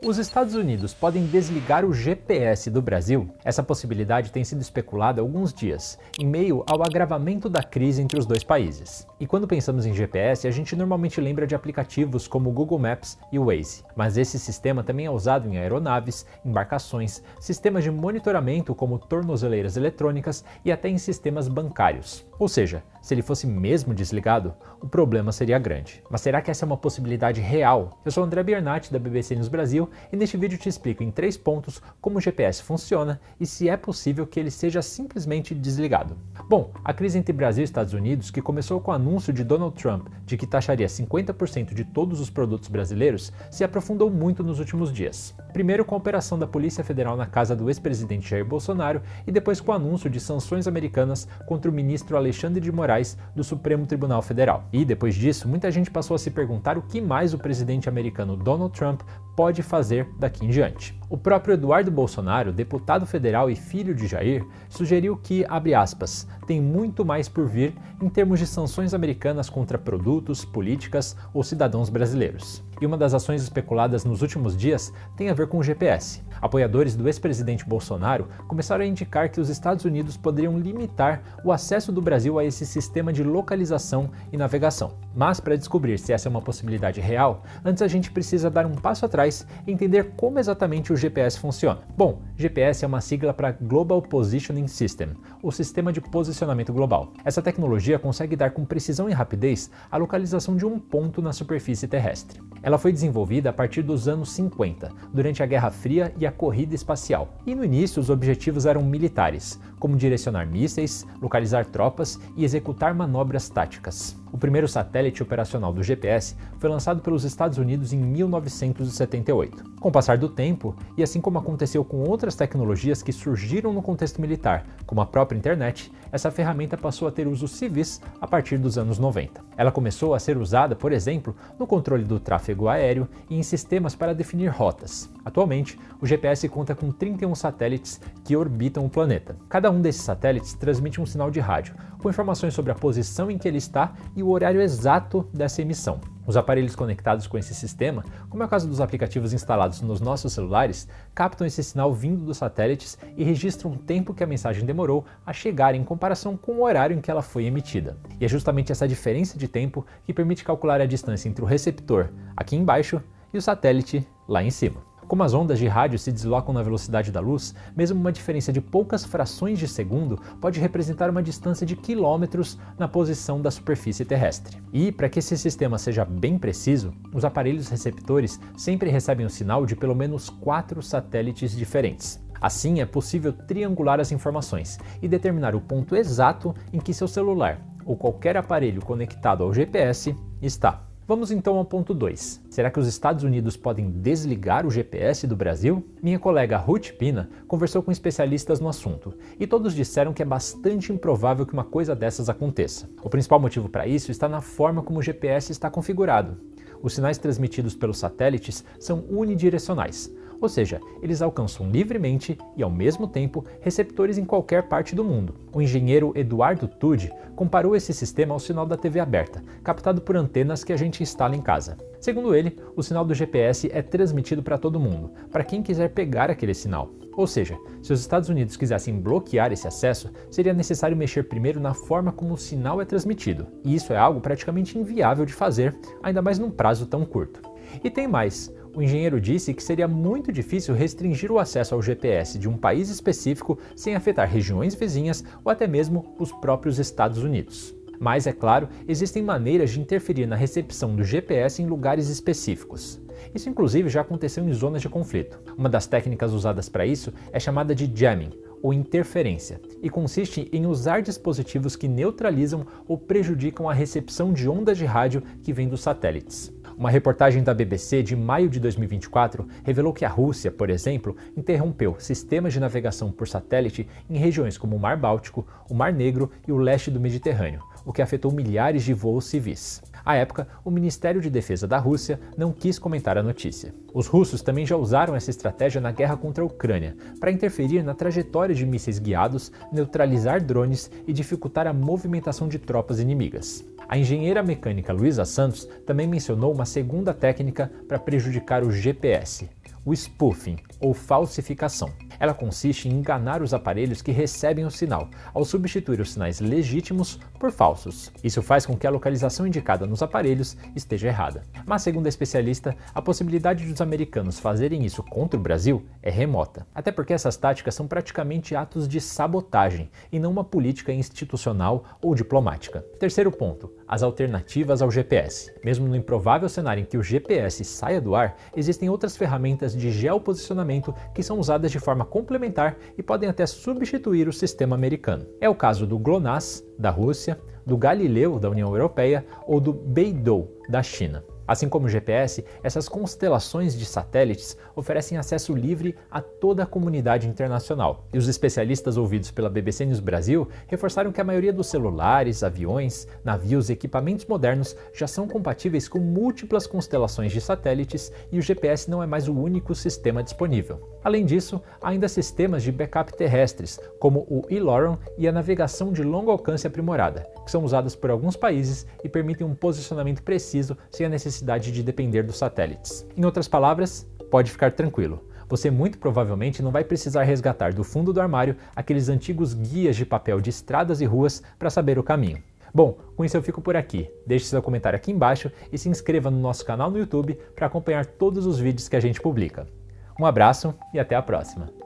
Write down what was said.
Os Estados Unidos podem desligar o GPS do Brasil? Essa possibilidade tem sido especulada há alguns dias, em meio ao agravamento da crise entre os dois países. E quando pensamos em GPS, a gente normalmente lembra de aplicativos como o Google Maps e o Waze. Mas esse sistema também é usado em aeronaves, embarcações, sistemas de monitoramento como tornozeleiras eletrônicas e até em sistemas bancários. Ou seja, se ele fosse mesmo desligado, o problema seria grande. Mas será que essa é uma possibilidade real? Eu sou André Biernat, da BBC News Brasil, e neste vídeo te explico em 3 pontos como o GPS funciona e se é possível que ele seja simplesmente desligado. Bom, a crise entre Brasil e Estados Unidos, que começou com o anúncio de Donald Trump de que taxaria 50% de todos os produtos brasileiros, se aprofundou muito nos últimos dias. Primeiro com a operação da Polícia Federal na casa do ex-presidente Jair Bolsonaro e depois com o anúncio de sanções americanas contra o ministro Alexandre de Moraes do Supremo Tribunal Federal. E depois disso, muita gente passou a se perguntar o que mais o presidente americano Donald Trump pode fazer daqui em diante. O próprio Eduardo Bolsonaro, deputado federal e filho de Jair, sugeriu que, abre aspas, tem muito mais por vir em termos de sanções americanas contra produtos, políticas ou cidadãos brasileiros. E uma das ações especuladas nos últimos dias tem a ver com o GPS. Apoiadores do ex-presidente Bolsonaro começaram a indicar que os Estados Unidos poderiam limitar o acesso do Brasil a esse sistema de localização e navegação. Mas para descobrir se essa é uma possibilidade real, antes a gente precisa dar um passo atrás e entender como exatamente o GPS funciona. Bom, GPS é uma sigla para Global Positioning System, o sistema de posicionamento global. Essa tecnologia consegue dar com precisão e rapidez a localização de um ponto na superfície terrestre. Ela foi desenvolvida a partir dos anos 50, durante a Guerra Fria e a corrida espacial. E no início os objetivos eram militares, como direcionar mísseis, localizar tropas e executar manobras táticas. O primeiro satélite operacional do GPS foi lançado pelos Estados Unidos em 1978. Com o passar do tempo, e assim como aconteceu com outras tecnologias que surgiram no contexto militar, como a própria internet, essa ferramenta passou a ter usos civis a partir dos anos 90. Ela começou a ser usada, por exemplo, no controle do tráfego aéreo e em sistemas para definir rotas. Atualmente, o GPS conta com 31 satélites que orbitam o planeta. Cada um desses satélites transmite um sinal de rádio, com informações sobre a posição em que ele está e o horário exato dessa emissão. Os aparelhos conectados com esse sistema, como é o caso dos aplicativos instalados nos nossos celulares, captam esse sinal vindo dos satélites e registram o tempo que a mensagem demorou a chegar em comparação com o horário em que ela foi emitida. E é justamente essa diferença de tempo que permite calcular a distância entre o receptor, aqui embaixo, e o satélite, lá em cima. Como as ondas de rádio se deslocam na velocidade da luz, mesmo uma diferença de poucas frações de segundo pode representar uma distância de quilômetros na posição da superfície terrestre. E, para que esse sistema seja bem preciso, os aparelhos receptores sempre recebem o sinal de pelo menos 4 satélites diferentes. Assim, é possível triangular as informações e determinar o ponto exato em que seu celular ou qualquer aparelho conectado ao GPS está. Vamos então ao ponto 2. Será que os Estados Unidos podem desligar o GPS do Brasil? Minha colega Ruth Pina conversou com especialistas no assunto e todos disseram que é bastante improvável que uma coisa dessas aconteça. O principal motivo para isso está na forma como o GPS está configurado. Os sinais transmitidos pelos satélites são unidirecionais, ou seja, eles alcançam livremente e, ao mesmo tempo, receptores em qualquer parte do mundo. O engenheiro Eduardo Tude comparou esse sistema ao sinal da TV aberta, captado por antenas que a gente instala em casa. Segundo ele, o sinal do GPS é transmitido para todo mundo, para quem quiser pegar aquele sinal. Ou seja, se os Estados Unidos quisessem bloquear esse acesso, seria necessário mexer primeiro na forma como o sinal é transmitido. E isso é algo praticamente inviável de fazer, ainda mais num prazo tão curto. E tem mais. O engenheiro disse que seria muito difícil restringir o acesso ao GPS de um país específico sem afetar regiões vizinhas ou até mesmo os próprios Estados Unidos. Mas, é claro, existem maneiras de interferir na recepção do GPS em lugares específicos. Isso inclusive já aconteceu em zonas de conflito. Uma das técnicas usadas para isso é chamada de jamming, ou interferência, e consiste em usar dispositivos que neutralizam ou prejudicam a recepção de ondas de rádio que vêm dos satélites. Uma reportagem da BBC de maio de 2024 revelou que a Rússia, por exemplo, interrompeu sistemas de navegação por satélite em regiões como o Mar Báltico, o Mar Negro e o leste do Mediterrâneo, o que afetou milhares de voos civis. À época, o Ministério de Defesa da Rússia não quis comentar a notícia. Os russos também já usaram essa estratégia na guerra contra a Ucrânia, para interferir na trajetória de mísseis guiados, neutralizar drones e dificultar a movimentação de tropas inimigas. A engenheira mecânica Luísa Santos também mencionou uma segunda técnica para prejudicar o GPS, o spoofing, ou falsificação. Ela consiste em enganar os aparelhos que recebem o sinal, ao substituir os sinais legítimos por falsos. Isso faz com que a localização indicada nos aparelhos esteja errada. Mas, segundo a especialista, a possibilidade dos americanos fazerem isso contra o Brasil é remota. Até porque essas táticas são praticamente atos de sabotagem e não uma política institucional ou diplomática. Terceiro ponto, as alternativas ao GPS. Mesmo no improvável cenário em que o GPS saia do ar, existem outras ferramentas de geoposicionamento que são usadas de forma complementar e podem até substituir o sistema americano. É o caso do GLONASS, da Rússia, do Galileu, da União Europeia, ou do Beidou, da China. Assim como o GPS, essas constelações de satélites oferecem acesso livre a toda a comunidade internacional. E os especialistas ouvidos pela BBC News Brasil reforçaram que a maioria dos celulares, aviões, navios e equipamentos modernos já são compatíveis com múltiplas constelações de satélites e o GPS não é mais o único sistema disponível. Além disso, há ainda sistemas de backup terrestres, como o eLORAN e a navegação de longo alcance aprimorada, que são usadas por alguns países e permitem um posicionamento preciso sem a necessidade de depender dos satélites. Em outras palavras, pode ficar tranquilo. Você muito provavelmente não vai precisar resgatar do fundo do armário aqueles antigos guias de papel de estradas e ruas para saber o caminho. Bom, com isso eu fico por aqui. Deixe seu comentário aqui embaixo e se inscreva no nosso canal no YouTube para acompanhar todos os vídeos que a gente publica. Um abraço e até a próxima!